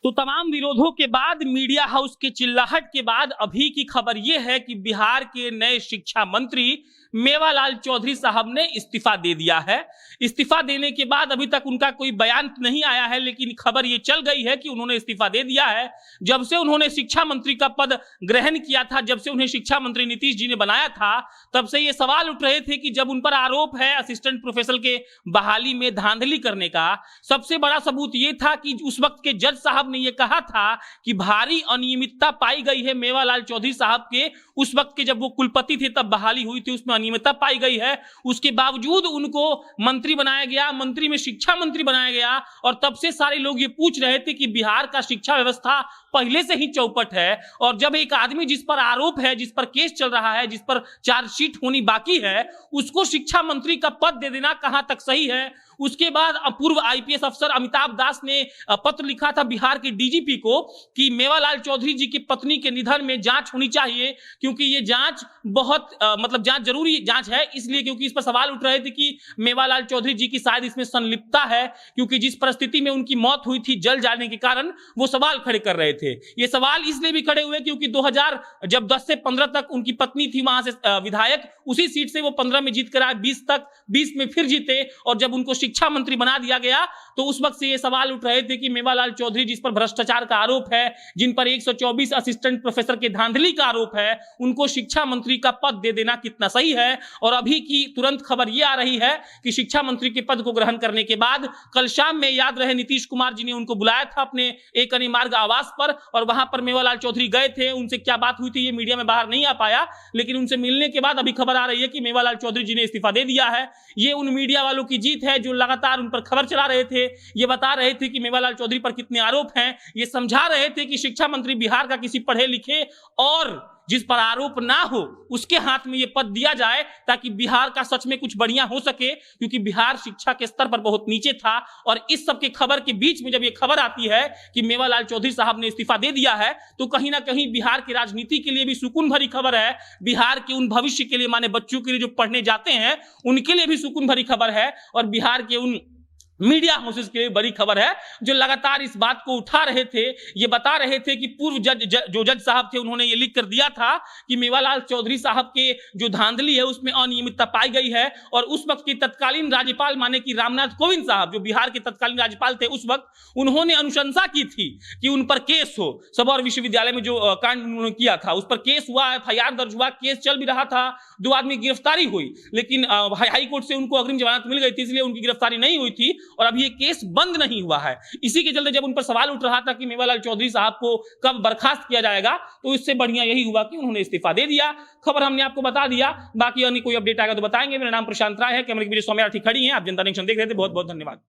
तो तमाम विरोधों के बाद, मीडिया हाउस के चिल्लाहट के बाद अभी की खबर यह है कि बिहार के नए शिक्षा मंत्री मेवालाल चौधरी साहब ने इस्तीफा दे दिया है। इस्तीफा देने के बाद अभी तक उनका कोई बयान नहीं आया है, लेकिन खबर ये चल गई है कि उन्होंने इस्तीफा दे दिया है। जब से उन्होंने शिक्षा मंत्री का पद ग्रहण किया था, जब से उन्हें शिक्षा मंत्री नीतीश जी ने बनाया था, तब से ये सवाल उठ रहे थे कि जब उन पर आरोप है असिस्टेंट प्रोफेसर के बहाली में धांधली करने का, सबसे बड़ा सबूत ये था कि उस वक्त के जज साहब ने ये कहा था कि भारी अनियमितता पाई गई है मेवालाल चौधरी साहब के। उस वक्त के जब वो कुलपति थे तब बहाली हुई थी, उसमें अनियमितता पाई गई है। उसके बावजूद उनको मंत्री बनाया गया, मंत्री में शिक्षा मंत्री बनाया गया, और तब से सारे लोग ये पूछ रहे थे कि बिहार का शिक्षा व्यवस्था पहले से ही चौपट है। और जब एक आदमी जिस पर आरोप है, जिस पर केस चल रहा है, जिस पर चार्जशीट होनी बाकी है, उसको शिक्षा मंत्री का पद दे देना कहां तक सही है। उसके बाद पूर्व आईपीएस अफसर अमिताभ दास ने पत्र लिखा था बिहार के डीजीपी को कि मेवालाल चौधरी जी की पत्नी के निधन में जांच होनी चाहिए, क्योंकि ये जांच बहुत जांच जरूरी जांच है, इसलिए क्योंकि इस पर सवाल उठ रहे थे कि मेवालाल चौधरी जी की शायद इसमें संलिप्तता है, क्योंकि जिस परिस्थिति में उनकी मौत हुई थी जल जाने के कारण, वो सवाल खड़े कर रहे थे। ये सवाल इसलिए भी खड़े हुए क्योंकि 2010 से 15 तक उनकी पत्नी थी वहां से विधायक, उसी सीट से वो 15 में जीत कर आए, 20 में फिर जीते, और जब उनको शिक्षा मंत्री बना दिया गया तो उस वक्त से ये सवाल उठ रहे थे कि मेवालाल चौधरी जिस पर भ्रष्टाचार का आरोप है, जिन पर 124 असिस्टेंट प्रोफेसर के धांधली का आरोप है, उनको शिक्षा मंत्री का पद दे देना कितना सही है। और अभी की तुरंत खबर ये आ रही है कि शिक्षा मंत्री के पद को ग्रहण करने के बाद कल शाम में याद रहे नीतीश कुमार जी ने उनको बुलाया था अपने एक मार्ग आवास पर, और वहां पर मेवालाल चौधरी गए थे। उनसे क्या बात हुई थी ये मीडिया में बाहर नहीं आ पाया, लेकिन उनसे मिलने के बाद अभी खबर आ रही है कि मेवालाल चौधरी जी ने इस्तीफा दे दिया है। ये उन मीडिया वालों की जीत है जो लगातार उन पर खबर चला रहे थे, ये बता रहे थे कि मेवालाल चौधरी पर कितने आरोप हैं, ये समझा रहे थे कि शिक्षा मंत्री बिहार का किसी पढ़े लिखे और जिस पर आरोप ना हो उसके हाथ में ये पद दिया जाए, ताकि बिहार का सच में कुछ बढ़िया हो सके, क्योंकि बिहार शिक्षा के स्तर पर बहुत नीचे था। और इस सब के खबर के बीच में जब ये खबर आती है कि मेवालाल चौधरी साहब ने इस्तीफा दे दिया है, तो कहीं ना कहीं बिहार की राजनीति के लिए भी सुकून भरी खबर है। बिहार के उन भविष्य के लिए, माने बच्चों के लिए जो पढ़ने जाते हैं, उनके लिए भी सुकून भरी खबर है। और बिहार के उन मीडिया हाउसेस के लिए बड़ी खबर है जो लगातार इस बात को उठा रहे थे। ये बता रहे थे कि पूर्व जज साहब थे, उन्होंने ये लिख कर दिया था कि मेवालाल चौधरी साहब के जो धांधली है उसमें अनियमितता पाई गई है। और उस वक्त के तत्कालीन राज्यपाल माने कि रामनाथ कोविंद साहब, जो बिहार के तत्कालीन राज्यपाल थे उस वक्त, उन्होंने अनुशंसा की थी कि उन पर केस हो। सबौर विश्वविद्यालय में जो कांड उन्होंने किया था उस पर केस हुआ, एफआईआर दर्ज हुआ, केस चल भी रहा था, 2 आदमी की गिरफ्तारी हुई, लेकिन हाई कोर्ट से उनको अग्रिम जमानत मिल गई थी, इसलिए उनकी गिरफ्तारी नहीं हुई थी और अभी ये केस बंद नहीं हुआ है। इसी के चलते जब उन पर सवाल उठ रहा था कि मेवालाल चौधरी साहब को कब बर्खास्त किया जाएगा, तो इससे बढ़िया यही हुआ कि उन्होंने इस्तीफा दे दिया। खबर हमने आपको बता दिया, बाकी अन्य कोई अपडेट आएगा तो बताएंगे। मेरा नाम प्रशांत राय है, कैमरे की वजह सौम्या राठी खड़ी हैं, आप जनता नेशन देख रहे थे। बहुत बहुत धन्यवाद।